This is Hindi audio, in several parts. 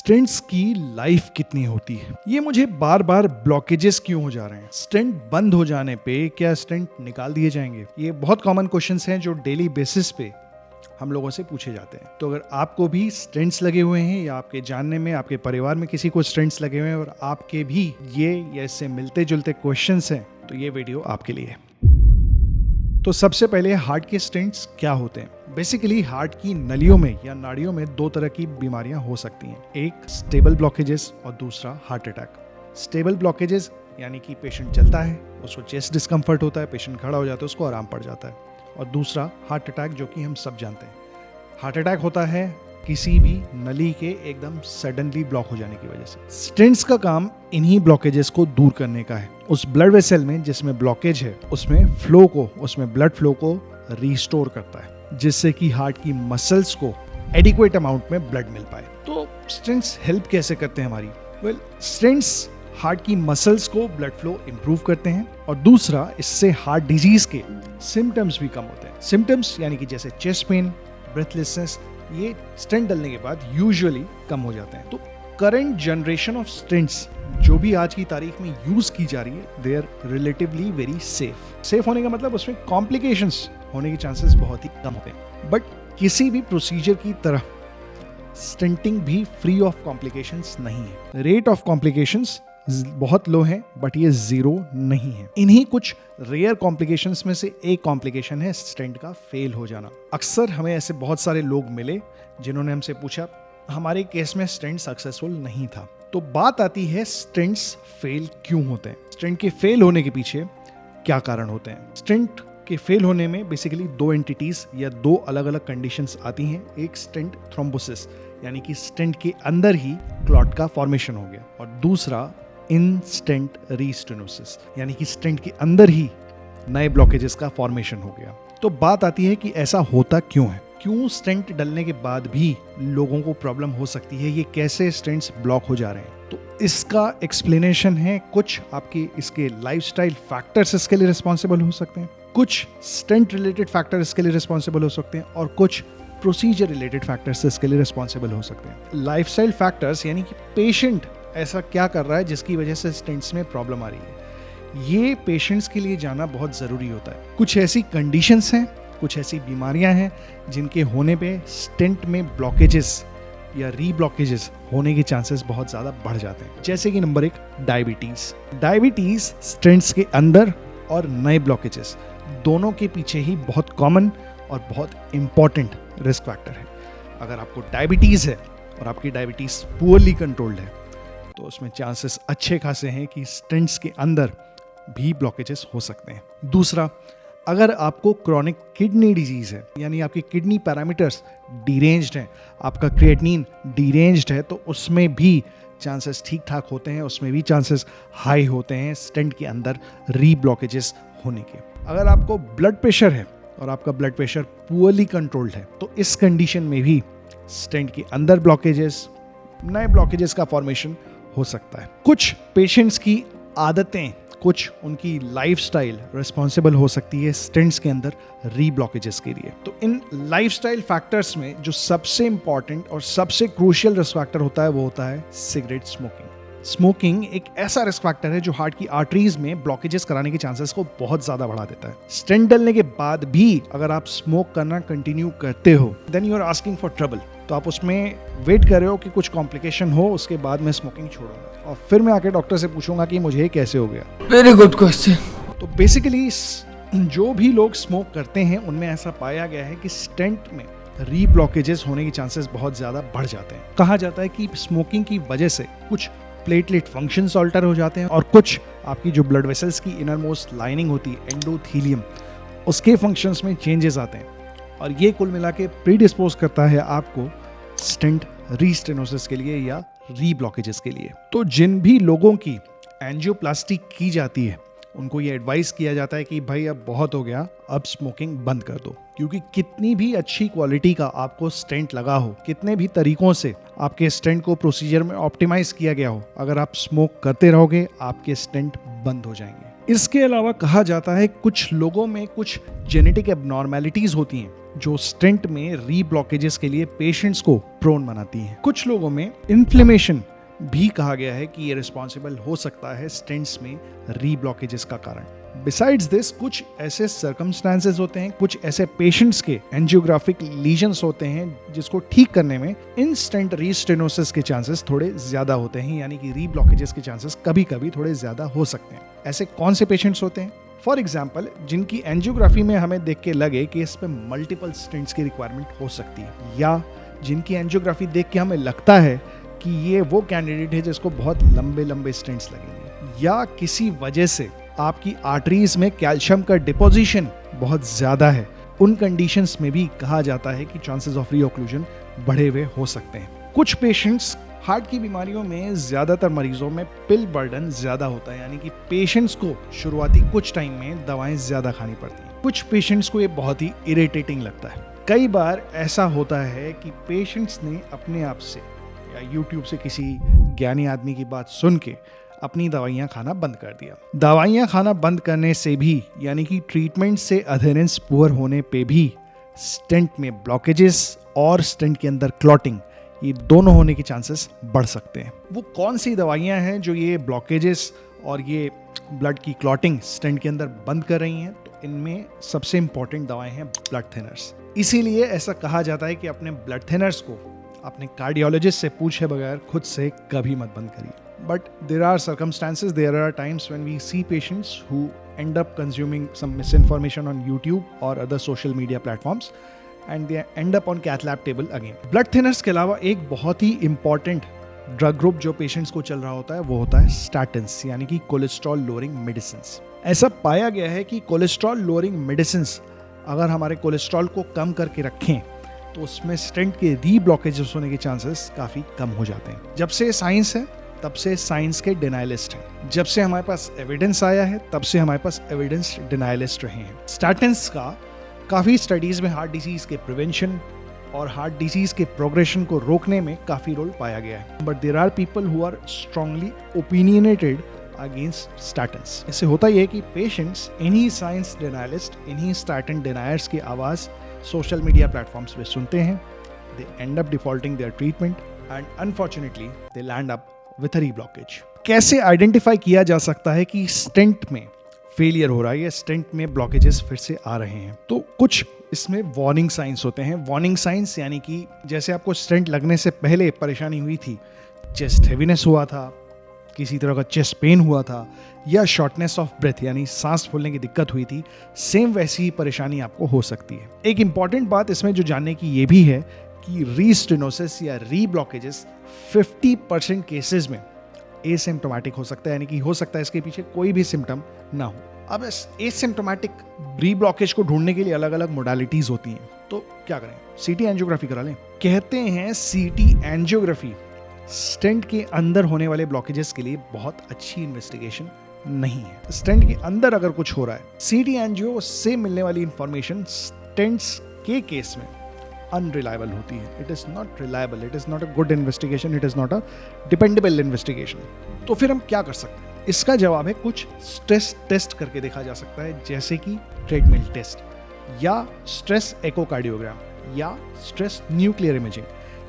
स्टेंट्स की लाइफ कितनी होती है, ये मुझे बार बार ब्लॉकेजेस क्यों हो जा रहे हैं, स्टेंट बंद हो जाने पे क्या स्टेंट निकाल दिए जाएंगे, ये बहुत कॉमन क्वेश्चंस हैं जो डेली बेसिस पे हम लोगों से पूछे जाते हैं। तो अगर आपको भी स्टेंट्स लगे हुए हैं या आपके जानने में आपके परिवार में किसी को स्टेंट्स लगे हुए हैं और आपके भी ये या इससे मिलते जुलते क्वेश्चंस हैं, तो ये वीडियो आपके लिए है। तो सबसे पहले हार्ट के स्टेंट्स क्या होते हैं। बेसिकली हार्ट की नलियों में या नाड़ियों में दो तरह की बीमारियां हो सकती हैं, एक स्टेबल ब्लॉकेजेस और दूसरा हार्ट अटैक। स्टेबल ब्लॉकेजेस यानी कि पेशेंट चलता है, उसको चेस्ट डिस्कम्फर्ट होता है, पेशेंट खड़ा हो जाता है, उसको आराम पड़ जाता है। और दूसरा हार्ट अटैक, जो कि हम सब जानते हैं। हार्ट अटैक होता है किसी भी नली के एकदम सडनली ब्लॉक हो जाने की वजह से। स्टेंट्स का काम इन्हीं ब्लॉकेजेस को दूर करने का है। उस ब्लड वेसल में जिसमें ब्लॉकेज है उसमें ब्लड फ्लो को रिस्टोर करता है, जिससे कि हार्ट की मसल्स को एडिक्वेट अमाउंट में ब्लड मिल पाए। तो स्टेंट्स हेल्प कैसे करते हैं हमारी? स्टेंट्स हार्ट की मसल्स को ब्लड फ्लो इंप्रूव करते हैं और दूसरा, इससे हार्ट डिजीज के सिम्टम्स भी कम होते हैं। सिम्टम्स यानी कि जैसे चेस्ट पेन, ब्रेथलेसनेस, ये स्टेंट डलने के बाद यूजुअली कम हो जाते हैं। तो करंट जनरेशन ऑफ स्टेंट्स जो भी आज की तारीख में यूज की जा रही है, they are relatively very safe. Safe होने का मतलब उसमें कॉम्प्लिकेशंस होने के चांसेस बहुत ही कम होते हैं। बट किसी भी प्रोसीजर की तरह स्टेंटिंग भी फ्री ऑफ कॉम्प्लिकेशंस नहीं है। रेट ऑफ कॉम्प्लिकेशंस बहुत लो है, बट ये जीरो नहीं है। इन्हीं कुछ रेयर कॉम्प्लिकेशंस में से एक कॉम्प्लिकेशन है स्टेंट का फेल हो जाना। अक्सर हमें ऐसे बहुत सारे लोग मिले जिन्होंने हमसे पूछा, हमारे केस में स्टेंट सक्सेसफुल नहीं था। तो बात आती है स्टेंट्स फेल क्यों होते हैं, स्टेंट के फेल होने के पीछे क्या कारण होते हैं। स्टेंट के फेल होने में बेसिकली दो एंटिटीज या दो अलग अलग कंडीशंस आती हैं। एक स्टेंट थ्रोम्बोसिस यानी कि स्टेंट के अंदर ही क्लॉट का फॉर्मेशन हो गया, और दूसरा इन स्टेंट रीस्टेनोसिस यानी कि स्टेंट के अंदर ही नए ब्लॉकेजेस का फॉर्मेशन हो गया। तो बात आती है कि ऐसा होता क्यों है, क्यों स्टेंट डलने के बाद भी लोगों को प्रॉब्लम हो सकती है, ये कैसे स्टेंट्स ब्लॉक हो जा रहे हैं। तो इसका एक्सप्लेनेशन है, कुछ आपके इसके लाइफस्टाइल फैक्टर्स इसके लिए रिस्पॉन्सिबल हो सकते हैं, कुछ स्टेंट रिलेटेड फैक्टर इसके लिए रिस्पॉन्सिबल हो सकते हैं, और कुछ प्रोसीजर रिलेटेड फैक्टर्स इसके लिए रिस्पॉन्सिबल हो सकते हैं। लाइफस्टाइल फैक्टर्स यानी कि पेशेंट ऐसा क्या कर रहा है जिसकी वजह से स्टेंट्स में प्रॉब्लम आ रही है, ये पेशेंट्स के लिए जानना बहुत ज़रूरी होता है। कुछ ऐसी कंडीशंस हैं, कुछ ऐसी बीमारियां हैं जिनके होने पे स्टेंट में ब्लॉकेजेस या रीब्लॉकेजेस होने के चांसेस बहुत ज़्यादा बढ़ जाते हैं। जैसे कि नंबर 1, डायबिटीज़ स्टेंट्स के अंदर और नए ब्लॉकेजेस दोनों के पीछे ही बहुत कॉमन और बहुत इंपॉर्टेंट रिस्क फैक्टर है। अगर आपको डायबिटीज़ है और आपकी डायबिटीज़ पुअरली कंट्रोल्ड है, तो उसमें चांसेस अच्छे खासे हैं कि स्टेंट्स के अंदर भी ब्लॉकेजेस हो सकते हैं। दूसरा, अगर आपको क्रॉनिक किडनी डिजीज है, यानी आपकी किडनी पैरामीटर्स डिरेंज्ड हैं, आपका क्रिएटिनिन डिरेंज्ड है, तो उसमें भी चांसेस ठीक ठाक होते हैं, उसमें भी चांसेस हाई होते हैं स्टेंट के अंदर री-ब्लॉकेजेस होने के। अगर आपको ब्लड प्रेशर है और आपका ब्लड प्रेशर पुअरली कंट्रोल्ड है, तो इस कंडीशन में भी स्टेंट के अंदर ब्लॉकेजेस, नए ब्लॉकेजेस का फॉर्मेशन हो सकता है। कुछ पेशेंट्स की आदतें, कुछ उनकी लाइफस्टाइल रिस्पॉन्सिबल हो सकती है स्टेंट्स के अंदर री-ब्लॉकेजेस के लिए। तो इन लाइफस्टाइल फैक्टर्स में जो सबसे इंपॉर्टेंट और सबसे क्रूशियल रिस्क फैक्टर होता है, वो होता है सिगरेट स्मोकिंग। स्मोकिंग एक ऐसा रिस्क फैक्टर है जो हार्ट की आर्टरीज में ब्लॉकेजेस कराने के चांसेस को बहुत ज्यादा बढ़ा देता है। स्टेंट डलने के बाद भी अगर आप स्मोक करना कंटिन्यू करते हो, then you are asking for trouble. तो आप उसमें वेट कर रहे हो कि कुछ कॉम्प्लिकेशन हो, उसके बाद मैं स्मोकिंग छोड़ूंगा और फिर मैं आके डॉक्टर से पूछूंगा कि मुझे कैसे हो गया। Very good question. तो बेसिकली जो भी लोग स्मोक करते हैं उनमें ऐसा पाया गया है कि स्टेंट में री-ब्लॉकेजेस होने के चांसेस बहुत ज्यादा बढ़ जाते हैं। कहा जाता है कि स्मोकिंग की वजह से कुछ प्लेटलेट फंक्शंस ऑल्टर हो जाते हैं, और कुछ आपकी जो ब्लड वेसल्स की इनर मोस्ट लाइनिंग होती है, एंडोथीलियम, उसके फंक्शंस में चेंजेस आते हैं, और ये कुल मिला के प्रीडिस्पोज करता है आपको स्टेंट रीस्टेनोसिस के लिए या री-ब्लॉकेजेस के लिए। तो जिन भी लोगों की एंजियोप्लास्टी की जाती है, उनको ये एडवाइस किया जाता है कि भाई अब बहुत हो गया, अब स्मोकिंग बंद कर दो। क्योंकि कितनी भी अच्छी क्वालिटी का आपको स्टेंट लगा हो, कितने भी तरीकों से आपके स्टेंट को प्रोसीजर में ऑप्टिमाइज किया गया हो, अगर आप स्मोक करते रहोगे आपके स्टेंट बंद हो जाएंगे। इसके अलावा कहा जाता है कुछ लोगों में कुछ जेनेटिक एबनॉर्मेलिटीज होती हैं जो स्टेंट में रीब्लॉकेजेस के लिए पेशेंट्स को प्रोन बनाती हैं। कुछ लोगों में इन्फ्लेमेशन भी कहा गया है कि ये रिस्पॉन्सिबल हो सकता है स्टेंट्स में रीब्लॉकेजेस का कारण। बिसाइड्स दिस, कुछ ऐसे सर्कमस्टांसेस होते हैं, कुछ ऐसे पेशेंट्स के एंजियोग्राफिक लीजन्स होते हैं जिसको ठीक करने में इन स्टेंट रीस्टेनोसिस के चांसेस थोड़े ज्यादा होते हैं, यानी कि रीब्लॉकेजेस के चांसेस कभी कभी थोड़े ज्यादा हो सकते हैं। ऐसे कौन से पेशेंट्स होते हैं? फॉर एग्जाम्पल, जिनकी एंजियोग्राफी में हमें देख के लगे कि इस पे मल्टीपल स्टेंट्स की रिक्वायरमेंट हो सकती है, या जिनकी एंजियोग्राफी देख के हमें लगता है कि ये वो कैंडिडेट है जिसको बहुत लंबे लंबे स्टेंट्स लगेंगे, या किसी वजह से आपकी आर्टरीज में कैल्शियम का डिपोजिशन बहुत ज्यादा है। उन कंडीशंस में भी कहा जाता है कि चांसेस ऑफ रीओक्लूजन बढ़े हुए हो सकते हैं। कुछ पेशेंट्स, हार्ट की बीमारियों में ज्यादातर मरीजों में पिल बर्डन ज्यादा होता है, यानी कि पेशेंट्स को शुरुआती कुछ टाइम में दवाएं ज्यादा खानी पड़ती हैं। कुछ पेशेंट्स को ये बहुत ही इरिटेटिंग लगता है। कई बार ऐसा होता है कि पेशेंट्स ने अपने आप से या यूट्यूब से किसी ज्ञानी आदमी की बात सुन के अपनी दवाइयाँ खाना बंद कर दिया। दवाइयाँ खाना बंद करने से भी, यानी कि ट्रीटमेंट से अधेरेंस पुअर होने पे भी स्टेंट में ब्लॉकेजेस और स्टेंट के अंदर क्लॉटिंग, ये दोनों होने के चांसेस बढ़ सकते हैं। वो कौन सी दवाइयाँ हैं जो ये ब्लॉकेजेस और ये ब्लड की क्लॉटिंग स्टेंट के अंदर बंद कर रही हैं? तो इनमें सबसे इंपॉर्टेंट दवाएं हैं ब्लड थिनर्स। इसीलिए ऐसा कहा जाता है कि अपने ब्लड थिनर्स को अपने कार्डियोलॉजिस्ट से पूछे बगैर खुद से कभी मत बंद करिए। But there are circumstances, there are times when we see patients who end up consuming some misinformation on YouTube or other social media platforms and they end up on cath lab table again. Blood thinners के अलावा एक बहुत ही important ड्रग ग्रुप जो पेशेंट्स को चल रहा होता है वो होता है statins, यानी कि कोलेस्ट्रॉल लोअरिंग मेडिसिन्स। ऐसा पाया गया है कि कोलेस्ट्रॉल लोअरिंग मेडिसिन्स अगर हमारे कोलेस्ट्रॉल को कम करके रखें तो उसमें स्टेंट के रीब्लॉकेजेस होने के चांसेस काफ़ी कम हो जाते हैं। जब से साइंस है तब से साइंस के डिनायलिस्ट हैं। जब से हमारे पास एविडेंस आया है तब से हमारे पास एविडेंस डिनायलिस्ट रहे हैं। स्टैटिन्स का काफ़ी स्टडीज़ में हार्ट डिजीज़ के प्रिवेंशन और हार्ट डिजीज़ के प्रोग्रेशन को रोकने में काफ़ी रोल पाया गया है। But there are people who are strongly opinionated against statins. इससे होता यह है कि पेशेंट्स इन्हीं साइंस डिनायलिस्ट, इन्हीं स्टैटिन डिनायर्स की आवाज़ सोशल मीडिया प्लेटफॉर्म्स पे सुनते हैं। They end up defaulting their treatment and unfortunately they land up with reblockage. कैसे आइडेंटिफाई किया जा सकता है कि स्टेंट में फेलियर हो रहा है या स्टेंट में ब्लॉकेजेस फिर से आ रहे हैं? तो कुछ इसमें वार्निंग साइंस होते हैं। वार्निंग साइंस यानी कि जैसे आपको स्टेंट लगने से पहले परेशानी हुई थी, चेस्ट हेवीनेस हुआ था, किसी तरह का चेस्ट पेन हुआ था, या शॉर्टनेस ऑफ ब्रेथ यानी सांस फूलने की दिक्कत हुई थी, सेम वैसी ही परेशानी आपको हो सकती है। एक इंपॉर्टेंट बात इसमें जो जानने की ये भी है कि रीस्टेनोसिस या रीब्लॉकेजेस 50% केसेस में एसिम्प्टोमेटिक हो सकता है, यानी कि हो सकता है इसके पीछे कोई भी सिम्टम ना हो। अब इस एसिम्प्टोमेटिक रीब्लॉकेज को ढूंढने के लिए अलग अलग मोडालिटीज होती हैं। तो क्या करें? सीटी एंजियोग्राफी करा लें। कहते हैं सीटी एंजियोग्राफी स्टेंट के अंदर होने वाले ब्लॉकेजेस के लिए बहुत अच्छी इन्वेस्टिगेशन नहीं है। स्टेंट के अंदर अगर कुछ हो रहा है, सीटी एंजियो से मिलने वाली इंफॉर्मेशन स्टेंट्स के केस में अनरिलायबल होती है। It is not reliable, it is not a good investigation, it is not a dependable investigation. तो फिर हम क्या कर सकते हैं? इसका जवाब है कुछ स्ट्रेस टेस्ट करके देखा जा सकता है, जैसे कि ट्रेडमिल टेस्ट या स्ट्रेस एकोकार्डियोग्राम या स्ट्रेस न्यूक्लियर इमेजिंग।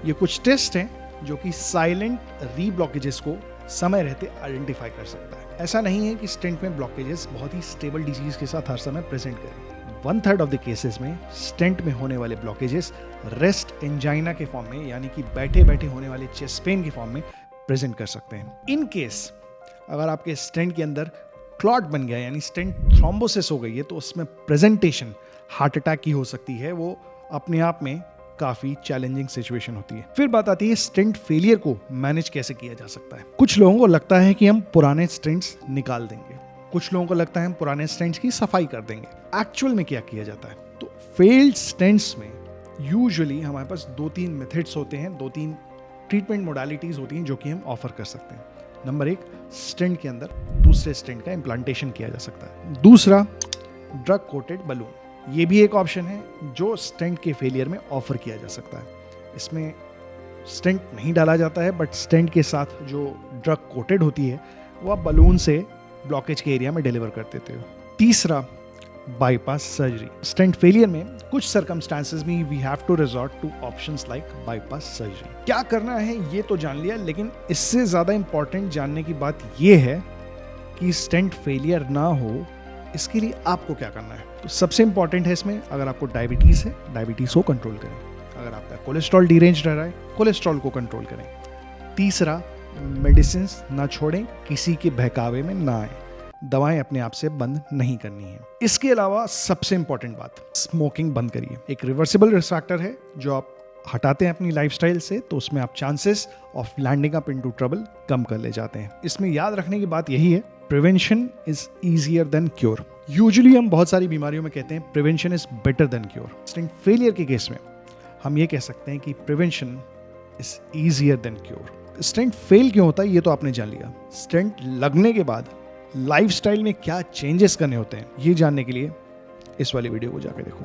ये कुछ टेस्ट हैं जो कि साइलेंट रीब्लॉकेजेस को समय रहते आइडेंटिफाई कर सकता है। ऐसा नहीं है कि स्टेंट में ब्लॉकेजेस बहुत ही स्टेबल डिजीज के साथ हर समय प्रेजेंट करें। 1/3 ऑफ द केसेस में स्टेंट में होने वाले ब्लॉकेजेस रेस्ट एंजाइना के फॉर्म में, यानी कि बैठे बैठे होने वाले चेस्ट पेन के फॉर्म में प्रेजेंट कर सकते हैं। इन केस अगर आपके स्टेंट के अंदर क्लॉट बन गया, यानी स्टेंट थ्रोम्बोसिस हो गई है, तो उसमें प्रेजेंटेशन हार्ट अटैक की हो सकती है। वो अपने आप में काफी चैलेंजिंग सिचुएशन होती है। फिर बात आती है स्टेंट फेलियर को मैनेज कैसे किया जा सकता है। कुछ लोगों को लगता है कि हम पुराने स्टेंट्स निकाल देंगे, कुछ लोगों को लगता है हम पुराने स्टेंट्स की सफाई कर देंगे। एक्चुअल में क्या किया जाता है? तो फेल्ड स्टेंट्स में यूजुअली हमारे पास 2-3 मेथड्स होते हैं, 2-3 ट्रीटमेंट मोडालिटीज होती हैं जो कि हम ऑफर कर सकते हैं। नंबर 1, स्टेंट के अंदर दूसरे स्टेंट का इम्प्लांटेशन किया जा सकता है। दूसरा, ड्रग कोटेड बलून, ये भी एक ऑप्शन है जो स्टेंट के फेलियर में ऑफर किया जा सकता है। इसमें स्टेंट नहीं डाला जाता है, बट स्टेंट के साथ जो ड्रग कोटेड होती है वो आप बलून से ब्लॉकेज के एरिया में डिलीवर कर देते हो। तीसरा, बाईपास सर्जरी। स्टेंट फेलियर में कुछ सर्कमस्टांसेस में we have to resort to options like bypass surgery. क्या करना है ये तो जान लिया, लेकिन इससे ज्यादा इंपॉर्टेंट जानने की बात ये है कि स्टेंट फेलियर ना हो इसके लिए आपको क्या करना है। तो सबसे इंपॉर्टेंट है इसमें, अगर आपको डायबिटीज है, डायबिटीज को कंट्रोल करें। अगर आपका कोलेस्ट्रॉल डिरेंज रह रहा है, कोलेस्ट्रॉल को कंट्रोल करें। तीसरा, मेडिसिन ना छोड़ें, किसी के बहकावे में ना आए, दवाएं अपने आप से बंद नहीं करनी है। इसके अलावा सबसे इंपॉर्टेंट बात, स्मोकिंग बंद करिए। एक रिवर्सिबल रिस्क फैक्टर है जो आप हटाते हैं अपनी लाइफस्टाइल से, तो उसमें आप chances of landing up into trouble कम कर ले जाते हैं। इसमें याद रखने की बात यही है, prevention is easier than cure. Usually हम बहुत सारी बीमारियों में कहते हैं prevention is better than cure. Stent failure के केस में हम ये कह सकते हैं कि prevention is easier than cure. Stent fail क्यों होता है ये तो आपने जान लिया। स्टेंट लगने के बाद लाइफस्टाइल में क्या चेंजेस करने होते हैं ये जानने के लिए इस वाली वीडियो को जाकर देखो।